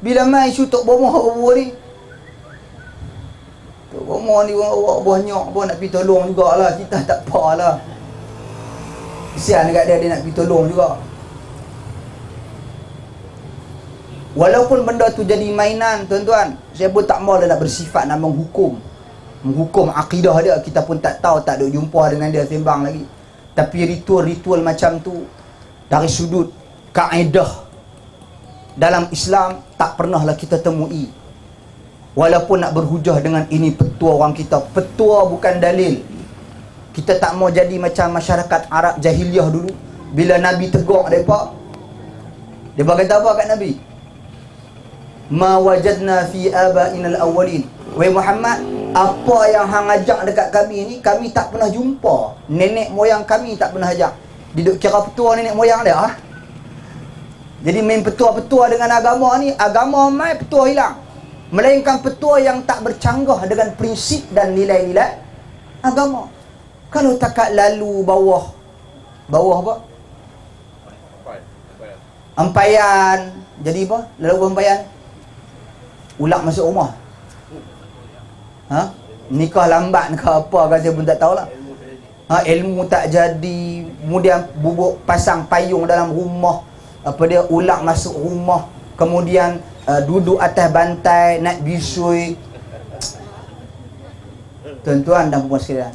Bila mai isu Tok Bomoh ni, Tok Bomoh ni orang banyak pun nak pergi tolong jugalah. Kita tak apalah. Kesian dekat dia nak pergi tolong juga. Walaupun benda tu jadi mainan, tuan-tuan, saya pun tak mahu nak bersifat nak menghukum akidah dia. Kita pun tak tahu, tak ada jumpa dengan dia sembang lagi. Tapi ritual-ritual macam tu dari sudut kaedah dalam Islam tak pernahlah kita temui. Walaupun nak berhujah dengan ini petua orang kita, petua bukan dalil. Kita tak mau jadi macam masyarakat Arab jahiliah dulu. Bila Nabi tegur mereka, dia kata apa kat Nabi? Ma wajadna fi aba'inal awwalin. Wahai Muhammad, apa yang hang ajak dekat kami ni, kami tak pernah jumpa. Nenek moyang kami tak pernah ajak. Dia kira petua nenek moyang dia. Jadi main petua-petua dengan agama ni, agama mai petua hilang. Melainkan petua yang tak bercanggah dengan prinsip dan nilai-nilai agama. Kalau takat lalu bawah apa? Ampayan. Jadi apa? Lalu ampayan. Ulak masuk rumah. Nikah lambat ke apa kan saya pun tak tahulah. Ilmu tak jadi. Kemudian bubuk pasang payung dalam rumah. Ulak masuk rumah. Kemudian duduk atas bantai, naik bisui. Tuan-tuan dan puan sekalian,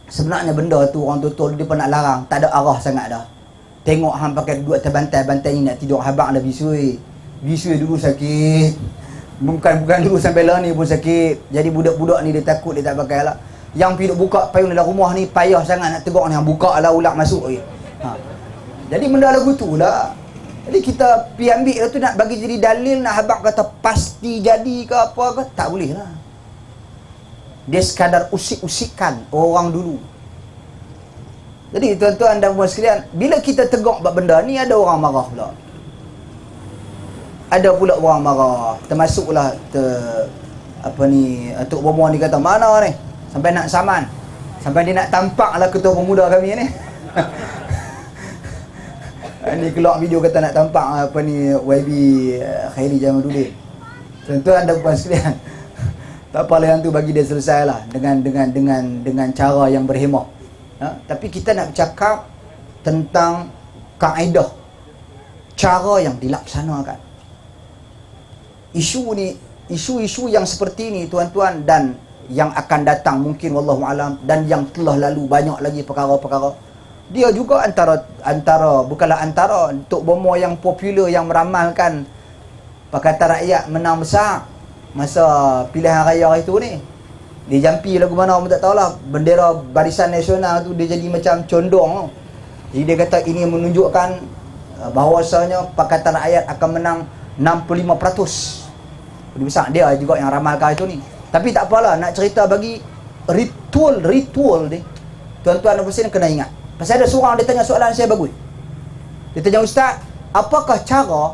sebenarnya benda tu orang tua dia pun nak larang. Tak ada arah sangat dah. Tengok hang pakai duduk atas bantai, bantai ni nak tidur habang dah bisui. Bisui dulu sakit. Bukan dulu sampai lah ni pun sakit. Jadi budak-budak ni dia takut, dia tak pakai lah. Yang pergi buka payung dalam rumah ni payah sangat nak tegur ni. Buka lah ulak masuk lagi. Jadi benda lagu tu lah. Jadi kita pergi ambil tu nak bagi jadi dalil, nak habak kata pasti jadi ke apa ke, tak boleh lah. Dia sekadar usik-usikan orang dulu. Jadi tuan-tuan dan puan sekalian, bila kita tegur buat benda ni, ada orang marah pula. Ada pula orang marah. Termasuklah Tok Bomoh ni kata, mana ni? Sampai nak saman. Sampai dia nak tampaklah ketua pemuda kami ni. Ni keluar video kata nak tampak YB Khairi Jamaluddin. Tuan-tuan dan puan sekalian, tak apalah yang tu bagi dia selesai lah dengan cara yang berhemah. Tapi kita nak bercakap tentang kaedah, cara yang dilaksanakan. Isu-isu yang seperti ini tuan-tuan, dan yang akan datang mungkin wallahu alam, dan yang telah lalu banyak lagi perkara-perkara. Dia juga bukanlah antara Tok Bomoh yang popular, yang meramalkan Pakatan Rakyat menang besar masa pilihan raya itu ni. Dia jampi lagu mana pun tak tahulah. Bendera Barisan Nasional tu dia jadi macam condong. Jadi dia kata ini menunjukkan bahawasanya Pakatan Rakyat akan menang 65%. Lebih besar. Dia juga yang ramalkan itu ni. Tapi tak apalah, nak cerita bagi ritual ni, tuan-tuan dan puan kena ingat. Pasal ada seorang dia tanya soalan saya bagus. Dia tanya, Ustaz, apakah cara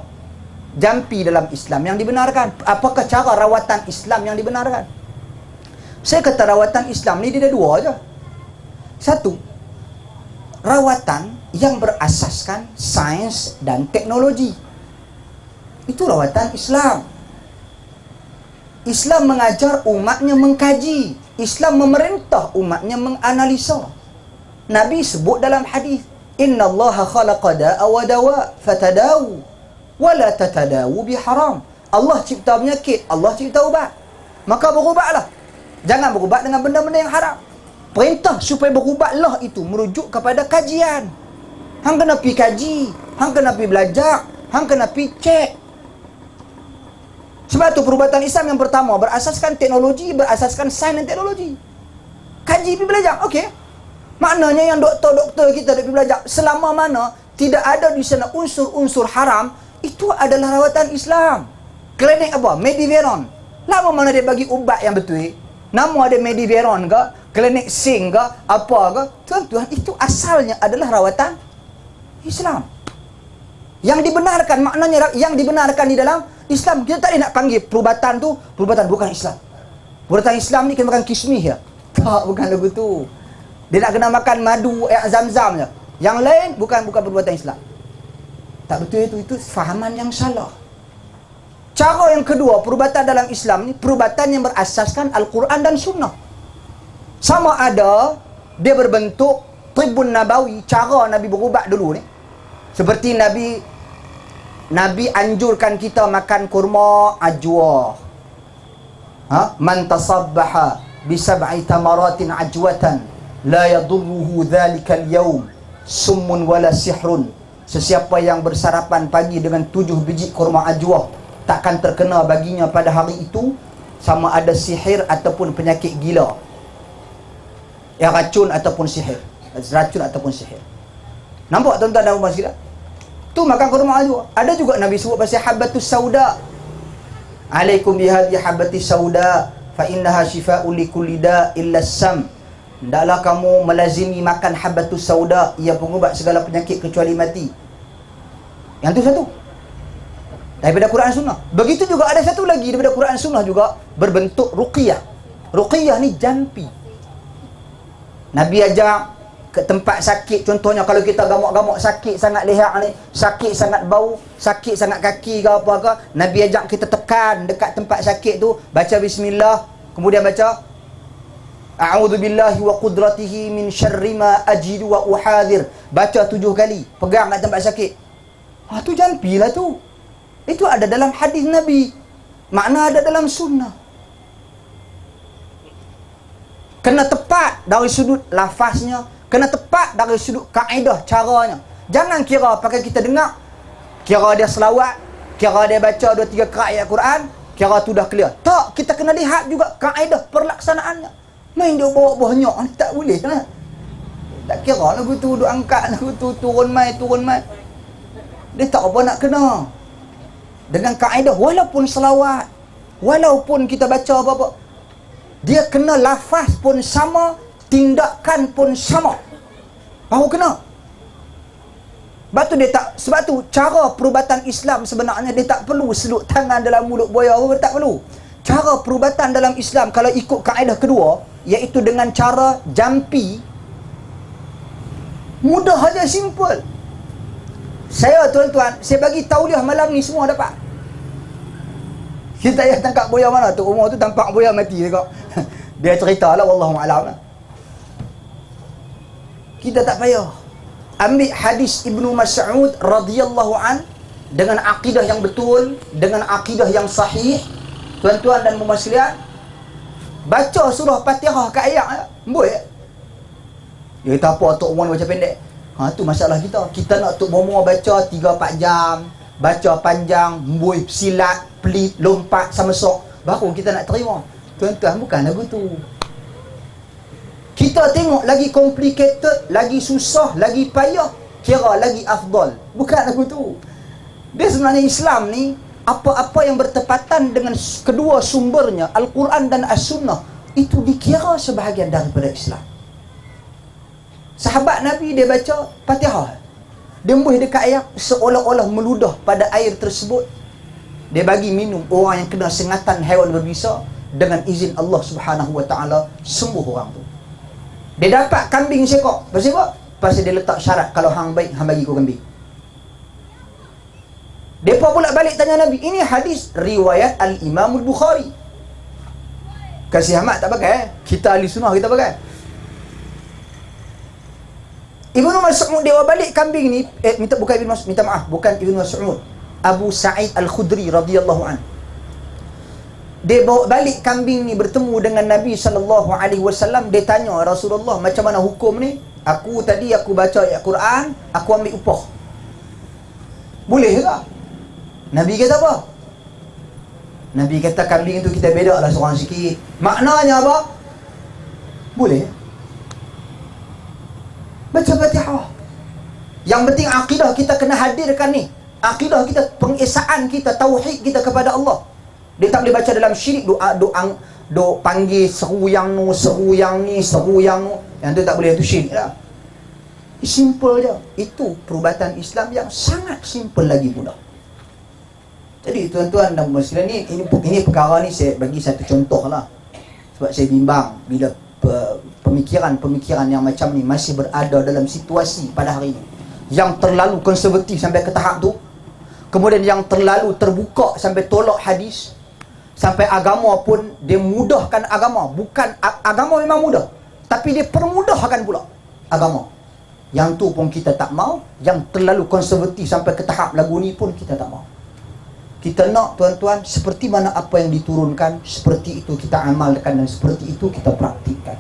jampi dalam Islam yang dibenarkan? Apakah cara rawatan Islam yang dibenarkan? Saya kata rawatan Islam ni dia ada dua aja. Satu, rawatan yang berasaskan sains dan teknologi. Itu rawatan Islam. Islam mengajar umatnya mengkaji. Islam memerintah umatnya menganalisa. Nabi sebut dalam hadis, Inna Allah khalaqa da'a wa dawa fatadawu wa la tatadawu biharam. Allah cipta penyakit, Allah cipta ubat. Maka berubatlah. Jangan berubat dengan benda-benda yang haram. Perintah supaya berubatlah itu merujuk kepada kajian. Hang kena pergi kaji, hang kena pergi belajar, hang kena pergi cek. Sebab tu perubatan Islam yang pertama berasaskan teknologi, berasaskan sains dan teknologi. Kaji pergi belajar, okey. Maknanya yang doktor-doktor kita pergi belajar, selama mana tidak ada di sana unsur-unsur haram, itu adalah rawatan Islam. Klinik apa? Mediveron. Lama mana dia bagi ubat yang betul? Nama ada Mediveron ke? Klinik Sing ke? Apa ke? Tuan-tuan, itu asalnya adalah rawatan Islam. Yang dibenarkan, maknanya yang dibenarkan di dalam Islam. Kita tak boleh nak panggil perubatan tu perubatan bukan Islam. Perubatan Islam ni kena makan kismih ya. Tak, bukan lagu tu. Dia nak kena makan madu zam-zam je. Yang lain bukan perbuatan Islam. Tak betul itu fahaman yang salah. Cara yang kedua, perubatan dalam Islam ni perubatan yang berasaskan Al-Quran dan Sunnah. Sama ada dia berbentuk Tibbun Nabawi, cara Nabi berubat dulu ni. Seperti Nabi anjurkan kita makan kurma ajwa. Man tasabbaha bi sab'i tamaratin ajwatan la yadurruhu dhalika al-yawm summun wala sihrun. Sesiapa yang bersarapan pagi dengan 7 biji kurma ajwa, takkan terkena baginya pada hari itu sama ada sihir ataupun penyakit gila. Ya, racun ataupun sihir. Racun ataupun sihir. Nampak tuan-tuan dan puan sekalian? Tu makan kurma ajwa. Ada juga Nabi sebut pasal habbatus sauda. Alaikum bihadhi habbatis sauda fa innaha shifaa'un likulli da' illa sam. Hendaklah kamu melazimi makan habbatus sauda, ia pengubat segala penyakit kecuali mati. Yang tu satu. Daripada Quran Sunnah. Begitu juga ada satu lagi daripada Quran Sunnah juga berbentuk ruqyah. Ruqyah ni jampi. Nabi ajak ke tempat sakit, contohnya kalau kita gamuk-gamuk sakit sangat leher ni, sakit sangat bau, sakit sangat kaki ke apa ke, Nabi ajak kita tekan dekat tempat sakit tu, baca bismillah, kemudian baca a'udzu billahi wa qudratihi min syarri ma ajidu wa uhadhir, baca 7 kali, pegang kat tempat sakit. Tu jampilah tu. Itu ada dalam hadis Nabi, makna ada dalam sunnah. Kena tepat dari sudut lafaznya, kena tepat dari sudut kaedah caranya. Jangan kira pakai kita dengar, kira dia selawat, kira dia baca 2-3 qiraat ayat Quran, kira tu dah clear. Tak, kita kena lihat juga kaedah perlaksanaannya. Main dia bawa banyak ni tak boleh lah. Tak kira lagu tu duk angkat, lagu tu turun mai. Dia tak apa nak kena. Dengan kaedah, walaupun selawat, walaupun kita baca apa-apa, dia kena lafaz pun sama, tindakan pun sama. Baru kena. Sebab tu cara perubatan Islam sebenarnya dia tak perlu seluk tangan dalam mulut buaya, tak perlu. Cara perubatan dalam Islam kalau ikut kaedah kedua, iaitu dengan cara jampi, mudah aja, simple. Saya tuan-tuan, saya bagi tauliah malam ni semua dapat. Kita yang tangkap buaya mana tu, umur tu tampak buaya mati tengok. Dia cerita lah, wallahu a'lam. Kita tak payah. Ambil hadis Ibnu Mas'ud radhiyallahu an dengan akidah yang betul, dengan akidah yang sahih. Tuan-tuan dan puan sekalian, baca surah Fatihah kat ayat boleh. Dia kata apa Tok Umar baca pendek? Tu masalah kita. Kita nak Tok Umar baca 3-4 jam, baca panjang, mbui silat, pelit, lompat sama sok, baru kita nak terima. Tuan-tuan, bukan lagu tu. Kita tengok lagi complicated, lagi susah, lagi payah, kira lagi afdal. Bukan lagu tu. Dia sebenarnya Islam ni, apa-apa yang bertepatan dengan kedua sumbernya, Al-Quran dan As-Sunnah, itu dikira sebahagian daripada Islam. Sahabat Nabi dia baca Fatihah, dia embuh dekat ayat, seolah-olah meludah pada air tersebut. Dia bagi minum orang yang kena sengatan haiwan berbisa, dengan izin Allah Subhanahu Wa Taala sembuh orang tu. Dia dapat kambing sekok. Pasal apa? Pasal dia letak syarat, kalau hang baik, hang bagi ku kambing. Depa pula balik tanya Nabi. Ini hadis riwayat Al-Imam Al-Bukhari. Kasih Ahmad tak pakai, kita ahli sunnah kita pakai. Ibnu Mas'ud dia balik kambing ni, bukan Ibnu Mas'ud, Abu Sa'id Al-Khudri radhiyallahu an. Dia bawa balik kambing ni bertemu dengan Nabi SAW. Dia tanya, Rasulullah, macam mana hukum ni? Aku baca ayat Quran, aku ambil upah, boleh ke? Nabi kata apa? Nabi kata kambing tu kita bedak lah seorang sikit. Maknanya apa? Boleh. Baca Fatihah. Yang penting akidah kita kena hadirkan ni. Akidah kita, pengesaan kita, tauhid kita kepada Allah. Dia tak boleh baca dalam syirik, doa panggil seru yang nu, seru yang ni, seru yang nu. Yang tu tak boleh, itu syirik lah. Simple je. Itu perubatan Islam yang sangat simple lagi mudah. Jadi tuan-tuan dan puan sekalian, ini perkara ni saya bagi satu contoh lah. Sebab saya bimbang bila pemikiran yang macam ni masih berada dalam situasi pada hari ini yang terlalu konservatif sampai ke tahap tu. Kemudian yang terlalu terbuka sampai tolak hadis, sampai agama pun dia mudahkan agama. Bukan agama memang mudah, tapi dia permudahkan pula agama. Yang tu pun kita tak mau. Yang terlalu konservatif sampai ke tahap lagu ni pun kita tak mau. Kita nak tuan-tuan seperti mana apa yang diturunkan, seperti itu kita amalkan dan seperti itu kita praktikkan.